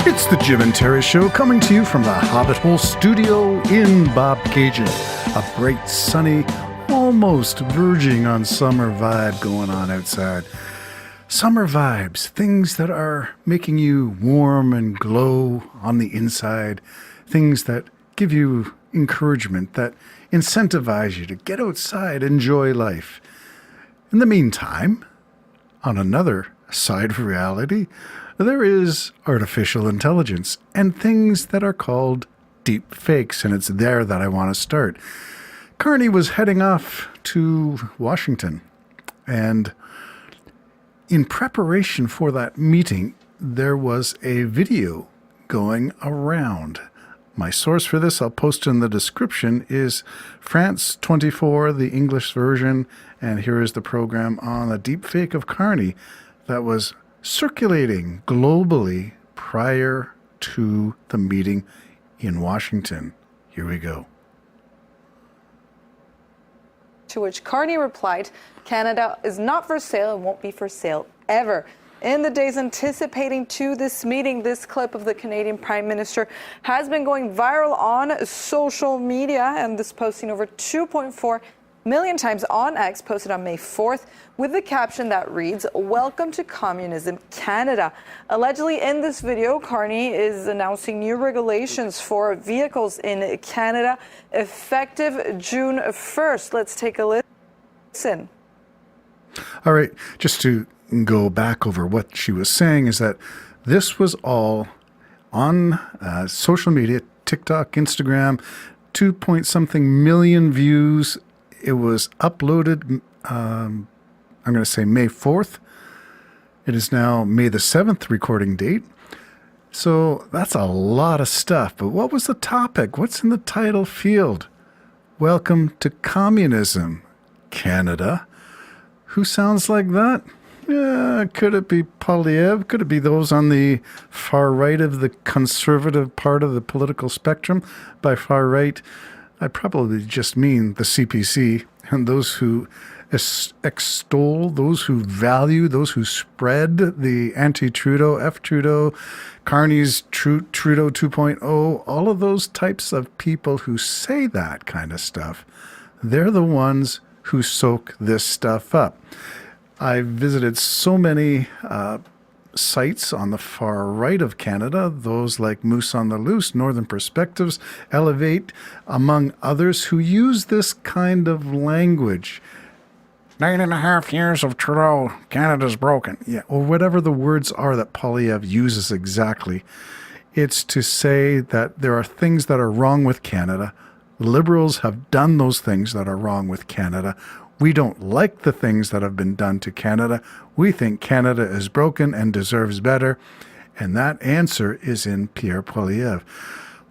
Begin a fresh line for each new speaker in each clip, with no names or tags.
It's the Jim and Terry Show, coming to you from the Hobbit Hole Studio in Bobcaygeon. A bright, sunny, almost verging on summer vibe going on outside. Summer vibes, things that are making you warm and glow on the inside, things that give you encouragement, that incentivize you to get outside, enjoy life. In the meantime, on another side of reality, there is artificial intelligence and things that are called deep fakes, and it's there that I want to start. Carney was heading off to Washington, and in preparation for that meeting, there was a video going around. My source for this, I'll post in the description, is France 24, the English version, and here is the program on the deepfake of Carney that was circulating globally prior to the meeting in Washington. Here we go.
To which Carney replied, "Canada is not for sale and won't be for sale ever." In the days anticipating to this meeting, this clip of the Canadian Prime Minister has been going viral on social media, and this posting over 2.4 million times on X, posted on May 4th, with the caption that reads, "Welcome to Communism, Canada." Allegedly, in this video, Carney is announcing new regulations for vehicles in Canada effective June 1st. Let's take a listen.
All right, just to go back over what she was saying is that this was all on social media, TikTok, Instagram, 2-point-something million views. It was uploaded, I'm going to say May 4th. It is now May the 7th recording date. So that's a lot of stuff. But what was the topic? What's in the title field? Welcome to Communism, Canada. Who sounds like that? Yeah, could it be Poilievre? Could it be those on the far right of the conservative part of the political spectrum? By far right, I probably just mean the CPC and those who extol, those who value, those who spread the anti-Trudeau, F-Trudeau, Carney's Trudeau 2.0, all of those types of people who say that kind of stuff. They're the ones who soak this stuff up. I visited so many sites on the far right of Canada, those like Moose on the Loose, Northern Perspectives, Elevate, among others, who use this kind of language. 9.5 years of Trudeau, Canada's broken. Yeah, or whatever the words are that Poilievre uses exactly. It's to say that there are things that are wrong with Canada. The Liberals have done those things that are wrong with Canada. We don't like the things that have been done to Canada. We think Canada is broken and deserves better. And that answer is in Pierre Poilievre.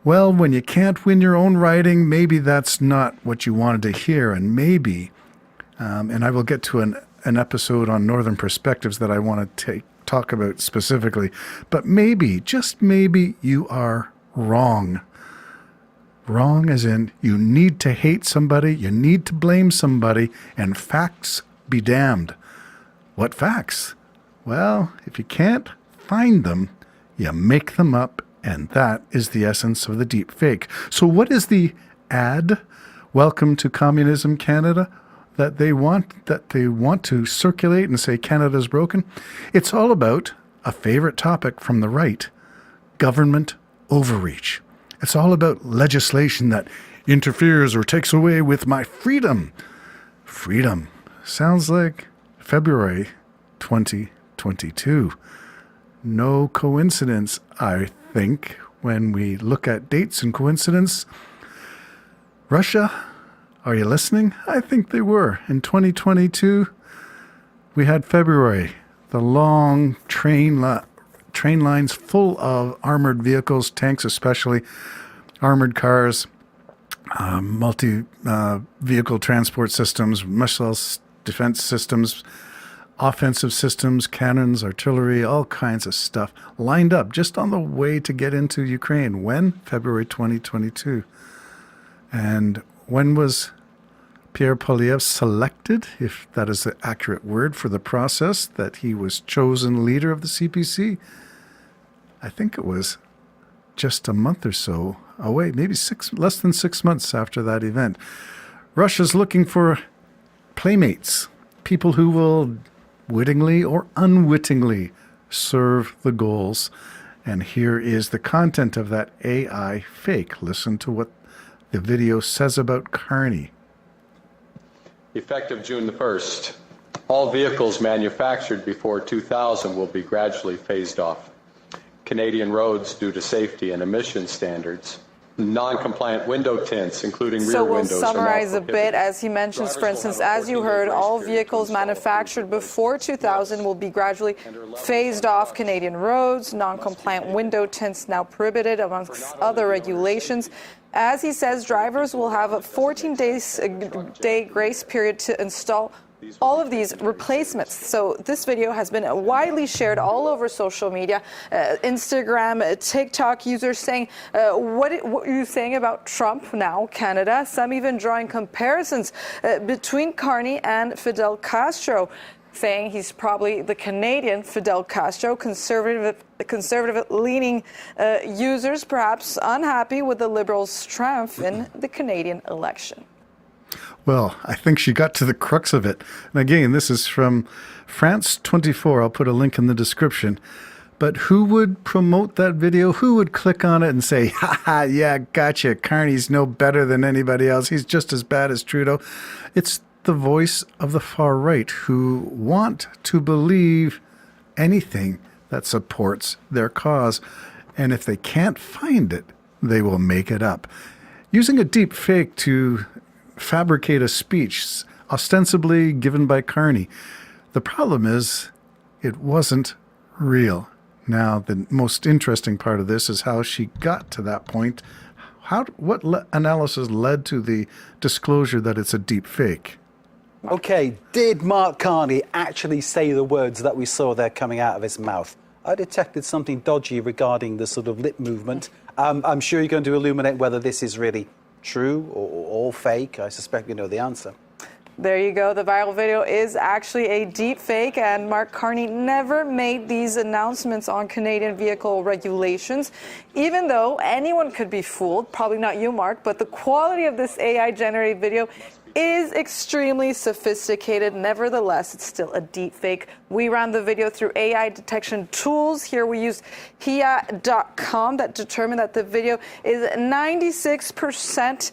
Well, when you can't win your own riding, maybe that's not what you wanted to hear. And maybe, and I will get to an episode on Northern Perspectives that I want to talk about specifically. But maybe, just maybe, you are wrong. Wrong as in you need to hate somebody, you need to blame somebody, and facts be damned. What facts? Well, if you can't find them, you make them up, and that is the essence of the deep fake. So what is the ad, Welcome to Communism, Canada, that they want to circulate and say Canada's broken? It's all about a favorite topic from the right, government overreach. It's all about legislation that interferes or takes away with my freedom. Freedom. Sounds like February 2022. No coincidence, I think, when we look at dates and coincidence. Russia, are you listening? I think they were. In 2022, we had February, the long train lines full of armored vehicles, tanks especially, armored cars, multi-vehicle transport systems, missile defense systems, offensive systems, cannons, artillery, all kinds of stuff lined up just on the way to get into Ukraine. When? February 2022. And when was Pierre Poilievre selected, if that is the accurate word for the process, that he was chosen leader of the CPC? I think it was just a month or so away, maybe less than 6 months after that event. Russia's looking for playmates, people who will wittingly or unwittingly serve the goals. And here is the content of that AI fake. Listen to what the video says about Carney.
Effective June the 1st, all vehicles manufactured before 2000 will be gradually phased off. Canadian roads, due to safety and emission standards, non-compliant window tints, including rear
So we'll
windows.
summarize a bit as he mentions, for instance, as you heard, all vehicles manufactured before 2000 will be gradually phased off Canadian roads, non-compliant window tints now prohibited, amongst other regulations. As he says, drivers will have a 14-day grace period to install all of these replacements. So this video has been widely shared all over social media, Instagram, TikTok users saying, what are you saying about Trump now, Canada? Some even drawing comparisons between Carney and Fidel Castro, saying he's probably the Canadian Fidel Castro. Conservative-leaning users perhaps unhappy with the Liberals' triumph in the Canadian election.
Well, I think she got to the crux of it. And again, this is from France 24. I'll put a link in the description. But who would promote that video? Who would click on it and say, ha, yeah, gotcha, Carney's no better than anybody else. He's just as bad as Trudeau. It's the voice of the far right who want to believe anything that supports their cause. And if they can't find it, they will make it up. Using a deep fake to fabricate a speech ostensibly given by Carney. The problem is it wasn't real. Now, the most interesting part of this is how she got to that point. What analysis led to the disclosure that it's a deep fake?
Okay, did Mark Carney actually say the words that we saw there coming out of his mouth? I detected something dodgy regarding the sort of lip movement. I'm sure you're going to illuminate whether this is really true or fake. I suspect you know the answer.
There you go. The viral video is actually a deep fake, and Mark Carney never made these announcements on Canadian vehicle regulations, even though anyone could be fooled. Probably not you, Mark, but the quality of this AI-generated video is extremely sophisticated. Nevertheless, it's still a deep fake. We ran the video through AI detection tools. Here we used HIA.com that determined that the video is 96%,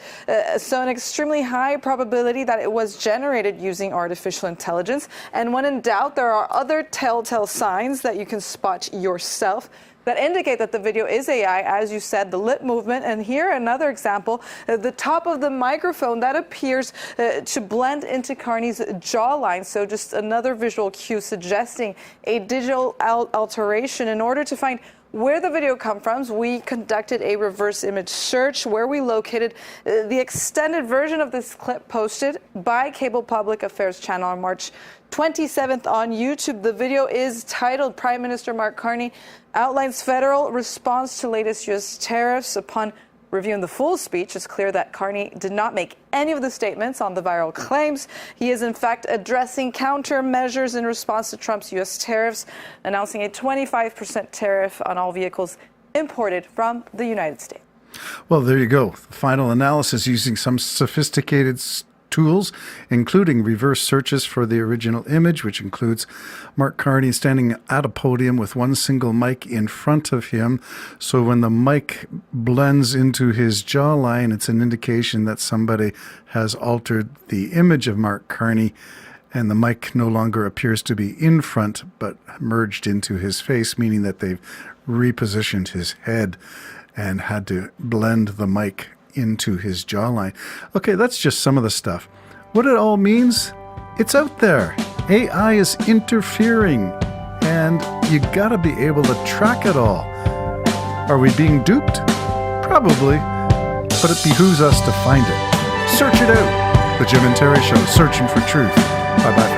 so an extremely high probability that it was generated using artificial intelligence. And when in doubt, there are other telltale signs that you can spot yourself that indicate that the video is AI, as you said, the lip movement. And here another example, the top of the microphone that appears to blend into Carney's jawline. So just another visual cue suggesting a digital alteration. In order to find where the video comes from, we conducted a reverse image search where we located the extended version of this clip posted by Cable Public Affairs Channel on March 27th on YouTube. The video is titled Prime Minister Mark Carney outlines federal response to latest U.S. tariffs. Upon reviewing the full speech, it's clear that Carney did not make any of the statements on the viral claims. He is in fact addressing countermeasures in response to Trump's U.S. tariffs, announcing a 25% tariff on all vehicles imported from the United States.
Well, there you go. Final analysis using some sophisticated tools, including reverse searches for the original image, which includes Mark Carney standing at a podium with one single mic in front of him. So when the mic blends into his jawline, it's an indication that somebody has altered the image of Mark Carney, and the mic no longer appears to be in front, but merged into his face, meaning that they've repositioned his head and had to blend the mic into his jawline. Okay, that's just some of the stuff. What it all means, it's out there. AI is interfering, and you gotta be able to track it all. Are we being duped? Probably, but it behooves us to find it. Search it out. The Jim and Terry Show, searching for truth. Bye-bye.